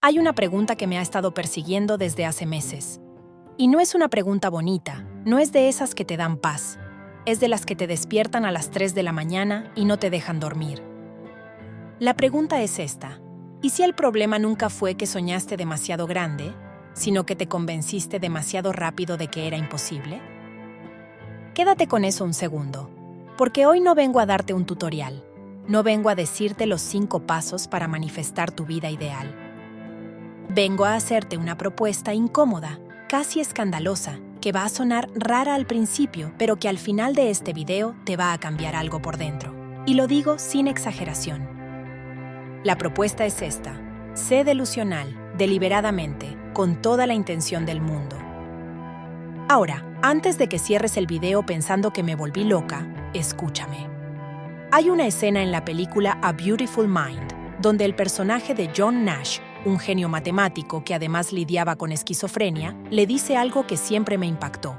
Hay una pregunta que me ha estado persiguiendo desde hace meses. Y no es una pregunta bonita, no es de esas que te dan paz. Es de las que te despiertan a las 3 de la mañana y no te dejan dormir. La pregunta es esta: ¿y si el problema nunca fue que soñaste demasiado grande, sino que te convenciste demasiado rápido de que era imposible? Quédate con eso un segundo, porque hoy no vengo a darte un tutorial, no vengo a decirte los 5 pasos para manifestar tu vida ideal. Vengo a hacerte una propuesta incómoda, casi escandalosa, que va a sonar rara al principio, pero que al final de este video te va a cambiar algo por dentro. Y lo digo sin exageración. La propuesta es esta: sé delusional, deliberadamente, con toda la intención del mundo. Ahora, antes de que cierres el video pensando que me volví loca, escúchame. Hay una escena en la película A Beautiful Mind, donde el personaje de John Nash, un genio matemático que además lidiaba con esquizofrenia, le dice algo que siempre me impactó.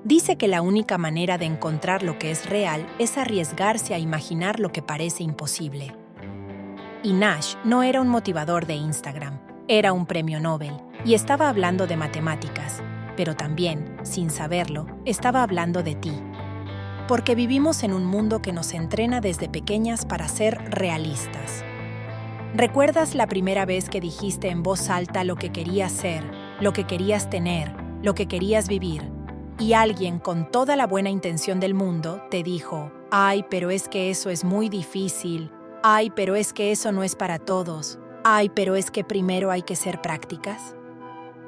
Dice que la única manera de encontrar lo que es real es arriesgarse a imaginar lo que parece imposible. Y Nash no era un motivador de Instagram, era un premio Nobel, y estaba hablando de matemáticas, pero también, sin saberlo, estaba hablando de ti. Porque vivimos en un mundo que nos entrena desde pequeñas para ser realistas. ¿Recuerdas la primera vez que dijiste en voz alta lo que querías ser, lo que querías tener, lo que querías vivir? Y alguien con toda la buena intención del mundo te dijo: «Ay, pero es que eso es muy difícil. Ay, pero es que eso no es para todos. Ay, pero es que primero hay que ser prácticas».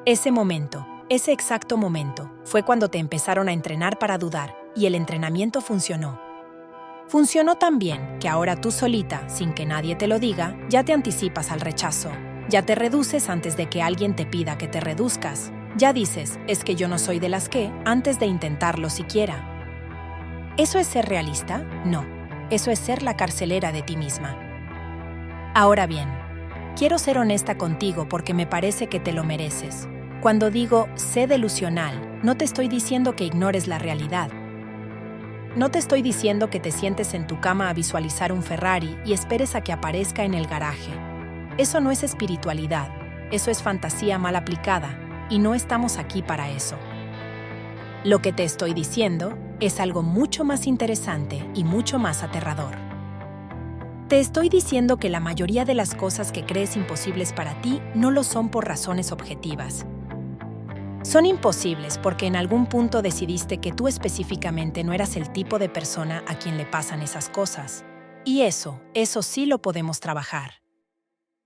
Ese momento, ese exacto momento, fue cuando te empezaron a entrenar para dudar, y el entrenamiento funcionó. Funcionó tan bien que ahora tú solita, sin que nadie te lo diga, ya te anticipas al rechazo. Ya te reduces antes de que alguien te pida que te reduzcas. Ya dices: «Es que yo no soy de las que», antes de intentarlo siquiera. ¿Eso es ser realista? No. Eso es ser la carcelera de ti misma. Ahora bien, quiero ser honesta contigo porque me parece que te lo mereces. Cuando digo sé delusional, no te estoy diciendo que ignores la realidad. No te estoy diciendo que te sientes en tu cama a visualizar un Ferrari y esperes a que aparezca en el garaje. Eso no es espiritualidad, eso es fantasía mal aplicada, y no estamos aquí para eso. Lo que te estoy diciendo es algo mucho más interesante y mucho más aterrador. Te estoy diciendo que la mayoría de las cosas que crees imposibles para ti no lo son por razones objetivas. Son imposibles porque en algún punto decidiste que tú específicamente no eras el tipo de persona a quien le pasan esas cosas. Y eso sí lo podemos trabajar.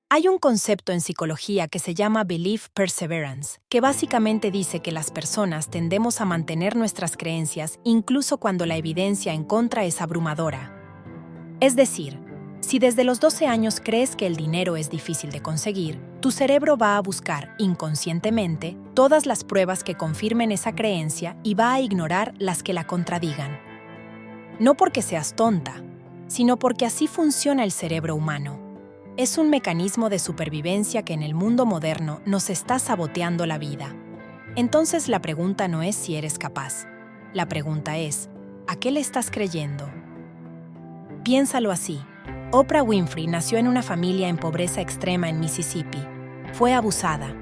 Hay un concepto en psicología que se llama Belief Perseverance, que básicamente dice que las personas tendemos a mantener nuestras creencias incluso cuando la evidencia en contra es abrumadora. Es decir, si desde los 12 años crees que el dinero es difícil de conseguir, tu cerebro va a buscar, inconscientemente, todas las pruebas que confirmen esa creencia y va a ignorar las que la contradigan. No porque seas tonta, sino porque así funciona el cerebro humano. Es un mecanismo de supervivencia que en el mundo moderno nos está saboteando la vida. Entonces la pregunta no es si eres capaz. La pregunta es, ¿a qué le estás creyendo? Piénsalo así. Oprah Winfrey nació en una familia en pobreza extrema en Mississippi. Fue abusada.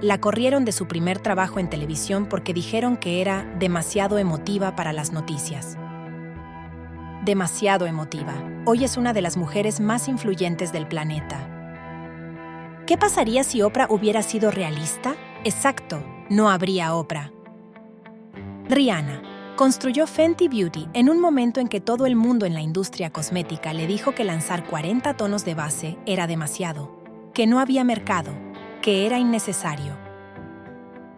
La corrieron de su primer trabajo en televisión porque dijeron que era demasiado emotiva para las noticias. Demasiado emotiva. Hoy es una de las mujeres más influyentes del planeta. ¿Qué pasaría si Oprah hubiera sido realista? Exacto, no habría Oprah. Rihanna construyó Fenty Beauty en un momento en que todo el mundo en la industria cosmética le dijo que lanzar 40 tonos de base era demasiado, que no había mercado, que era innecesario.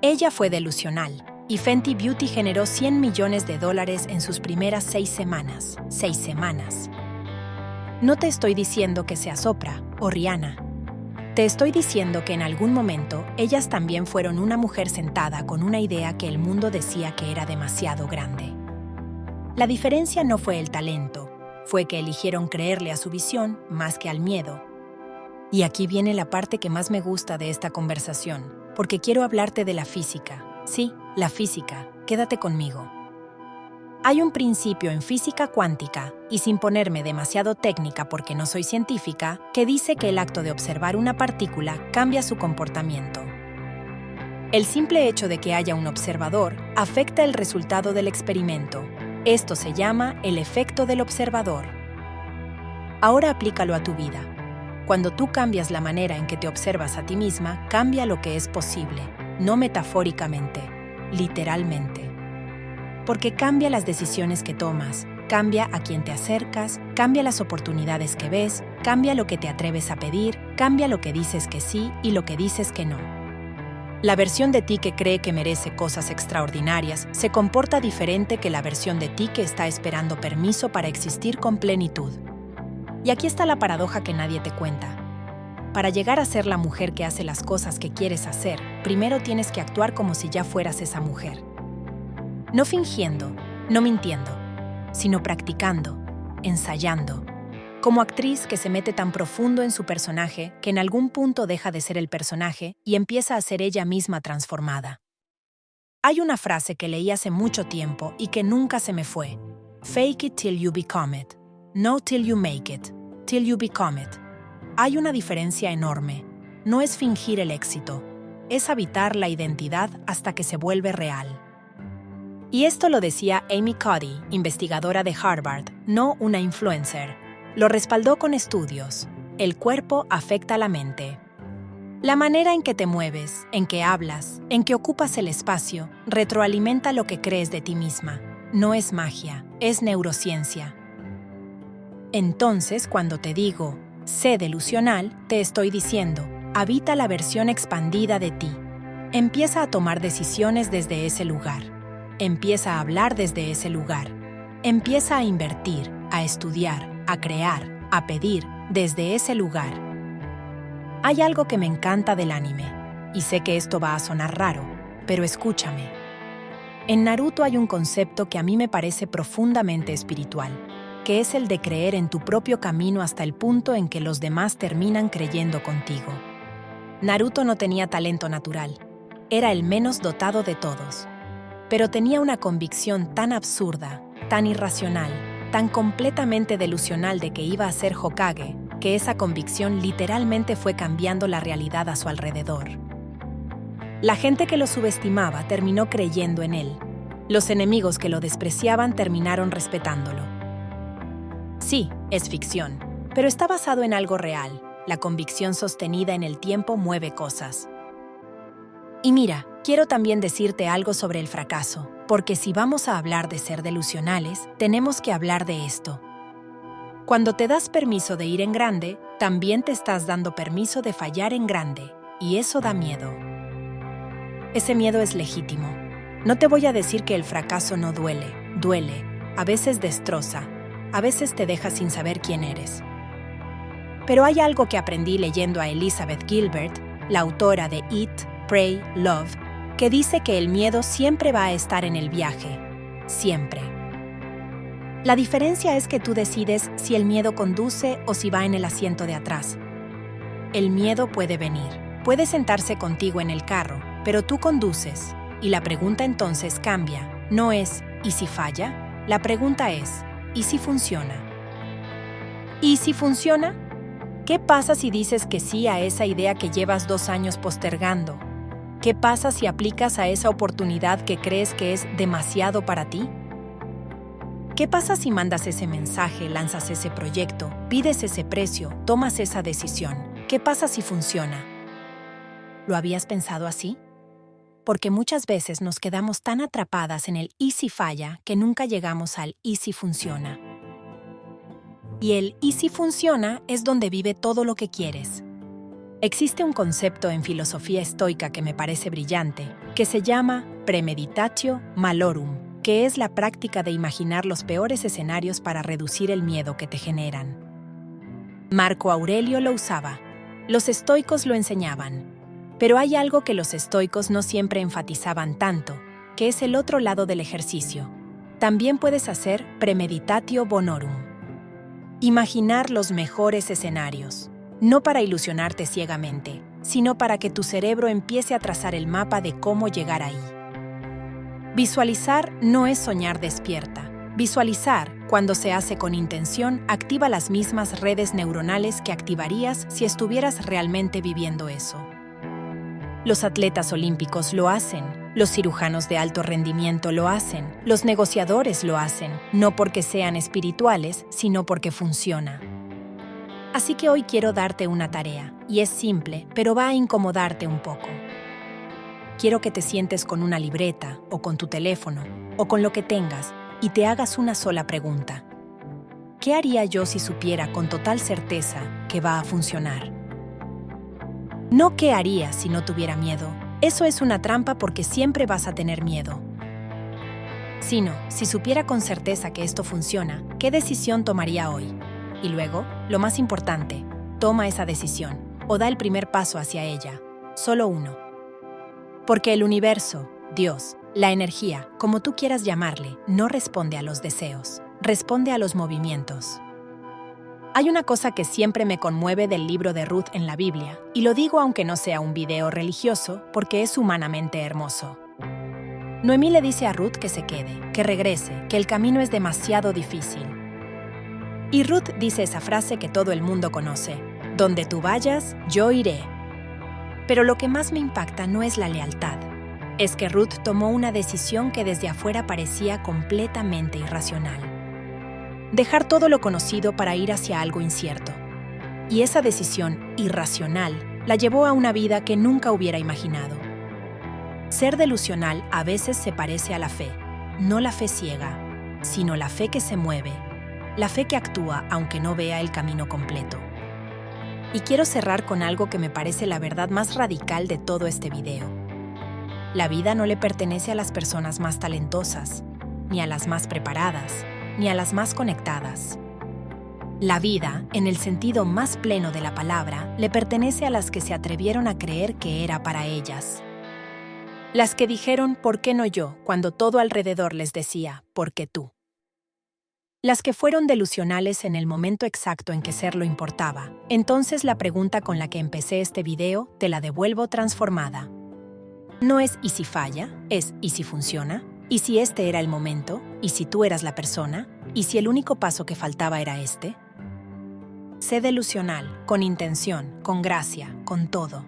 Ella fue delusional, y Fenty Beauty generó $100 millones en sus primeras 6 semanas. 6 semanas. No te estoy diciendo que seas Oprah o Rihanna. Te estoy diciendo que en algún momento ellas también fueron una mujer sentada con una idea que el mundo decía que era demasiado grande. La diferencia no fue el talento, fue que eligieron creerle a su visión más que al miedo. Y aquí viene la parte que más me gusta de esta conversación, porque quiero hablarte de la física. Sí, la física, quédate conmigo. Hay un principio en física cuántica, y sin ponerme demasiado técnica porque no soy científica, que dice que el acto de observar una partícula cambia su comportamiento. El simple hecho de que haya un observador afecta el resultado del experimento. Esto se llama el efecto del observador. Ahora aplícalo a tu vida. Cuando tú cambias la manera en que te observas a ti misma, cambia lo que es posible, no metafóricamente, literalmente. Porque cambia las decisiones que tomas, cambia a quién te acercas, cambia las oportunidades que ves, cambia lo que te atreves a pedir, cambia lo que dices que sí y lo que dices que no. La versión de ti que cree que merece cosas extraordinarias se comporta diferente que la versión de ti que está esperando permiso para existir con plenitud. Y aquí está la paradoja que nadie te cuenta. Para llegar a ser la mujer que hace las cosas que quieres hacer, primero tienes que actuar como si ya fueras esa mujer. No fingiendo, no mintiendo, sino practicando, ensayando. Como actriz que se mete tan profundo en su personaje que en algún punto deja de ser el personaje y empieza a ser ella misma transformada. Hay una frase que leí hace mucho tiempo y que nunca se me fue. Fake it till you become it. No till you make it. Till you become it. Hay una diferencia enorme. No es fingir el éxito. Es habitar la identidad hasta que se vuelve real. Y esto lo decía Amy Cuddy, investigadora de Harvard, no una influencer. Lo respaldó con estudios. El cuerpo afecta a la mente. La manera en que te mueves, en que hablas, en que ocupas el espacio, retroalimenta lo que crees de ti misma. No es magia, es neurociencia. Entonces, cuando te digo, sé delusional, te estoy diciendo, habita la versión expandida de ti. Empieza a tomar decisiones desde ese lugar. Empieza a hablar desde ese lugar. Empieza a invertir, a estudiar, a crear, a pedir desde ese lugar. Hay algo que me encanta del anime, y sé que esto va a sonar raro, pero escúchame. En Naruto hay un concepto que a mí me parece profundamente espiritual, que es el de creer en tu propio camino hasta el punto en que los demás terminan creyendo contigo. Naruto no tenía talento natural, era el menos dotado de todos, pero tenía una convicción tan absurda, tan irracional, tan completamente delusional de que iba a ser Hokage, que esa convicción literalmente fue cambiando la realidad a su alrededor. La gente que lo subestimaba terminó creyendo en él. Los enemigos que lo despreciaban terminaron respetándolo. Sí, es ficción, pero está basado en algo real. La convicción sostenida en el tiempo mueve cosas. Y mira, quiero también decirte algo sobre el fracaso, porque si vamos a hablar de ser delusionales, tenemos que hablar de esto. Cuando te das permiso de ir en grande, también te estás dando permiso de fallar en grande, y eso da miedo. Ese miedo es legítimo. No te voy a decir que el fracaso no duele, duele, a veces destroza, a veces te deja sin saber quién eres. Pero hay algo que aprendí leyendo a Elizabeth Gilbert, la autora de Eat, Pray, Love, que dice que el miedo siempre va a estar en el viaje, siempre. La diferencia es que tú decides si el miedo conduce o si va en el asiento de atrás. El miedo puede venir, puede sentarse contigo en el carro, pero tú conduces, y la pregunta entonces cambia. No es ¿y si falla? La pregunta es ¿y si funciona? ¿Y si funciona? ¿Qué pasa si dices que sí a esa idea que llevas 2 años postergando? ¿Qué pasa si aplicas a esa oportunidad que crees que es demasiado para ti? ¿Qué pasa si mandas ese mensaje, lanzas ese proyecto, pides ese precio, tomas esa decisión? ¿Qué pasa si funciona? ¿Lo habías pensado así? Porque muchas veces nos quedamos tan atrapadas en el ¿y si falla? Que nunca llegamos al ¿y si funciona? Y el ¿y si funciona? Es donde vive todo lo que quieres. Existe un concepto en filosofía estoica que me parece brillante, que se llama premeditatio malorum, que es la práctica de imaginar los peores escenarios para reducir el miedo que te generan. Marco Aurelio lo usaba, los estoicos lo enseñaban, pero hay algo que los estoicos no siempre enfatizaban tanto, que es el otro lado del ejercicio. También puedes hacer premeditatio bonorum. Imaginar los mejores escenarios. No para ilusionarte ciegamente, sino para que tu cerebro empiece a trazar el mapa de cómo llegar ahí. Visualizar no es soñar despierta, Visualizar, cuando se hace con intención, activa las mismas redes neuronales que activarías si estuvieras realmente viviendo eso. Los atletas olímpicos lo hacen, los cirujanos de alto rendimiento lo hacen, los negociadores lo hacen, no porque sean espirituales, sino porque funciona. Así que hoy quiero darte una tarea, y es simple, pero va a incomodarte un poco. Quiero que te sientes con una libreta, o con tu teléfono, o con lo que tengas, y te hagas una sola pregunta. ¿Qué haría yo si supiera con total certeza que va a funcionar? No qué haría si no tuviera miedo. Eso es una trampa porque siempre vas a tener miedo. Sino, si supiera con certeza que esto funciona, ¿qué decisión tomaría hoy? Y luego, lo más importante, toma esa decisión, o da el primer paso hacia ella. Solo uno. Porque el universo, Dios, la energía, como tú quieras llamarle, no responde a los deseos, responde a los movimientos. Hay una cosa que siempre me conmueve del libro de Ruth en la Biblia, y lo digo aunque no sea un video religioso, porque es humanamente hermoso. Noemí le dice a Ruth que se quede, que regrese, que el camino es demasiado difícil. Y Ruth dice esa frase que todo el mundo conoce: donde tú vayas, yo iré. Pero lo que más me impacta no es la lealtad. Es que Ruth tomó una decisión que desde afuera parecía completamente irracional. Dejar todo lo conocido para ir hacia algo incierto. Y esa decisión irracional la llevó a una vida que nunca hubiera imaginado. Ser delusional a veces se parece a la fe, no la fe ciega, sino la fe que se mueve, la fe que actúa aunque no vea el camino completo. Y quiero cerrar con algo que me parece la verdad más radical de todo este video. La vida no le pertenece a las personas más talentosas, ni a las más preparadas, ni a las más conectadas. La vida, en el sentido más pleno de la palabra, le pertenece a las que se atrevieron a creer que era para ellas. Las que dijeron «¿por qué no yo?», cuando todo alrededor les decía «¿por qué tú?». Las que fueron delusionales en el momento exacto en que serlo importaba. Entonces la pregunta con la que empecé este video te la devuelvo transformada. No es ¿y si falla? Es ¿y si funciona? ¿Y si este era el momento? ¿Y si tú eras la persona? ¿Y si el único paso que faltaba era este? Sé delusional, con intención, con gracia, con todo.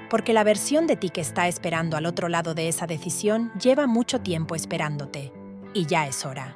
Porque la versión de ti que está esperando al otro lado de esa decisión lleva mucho tiempo esperándote. Y ya es hora.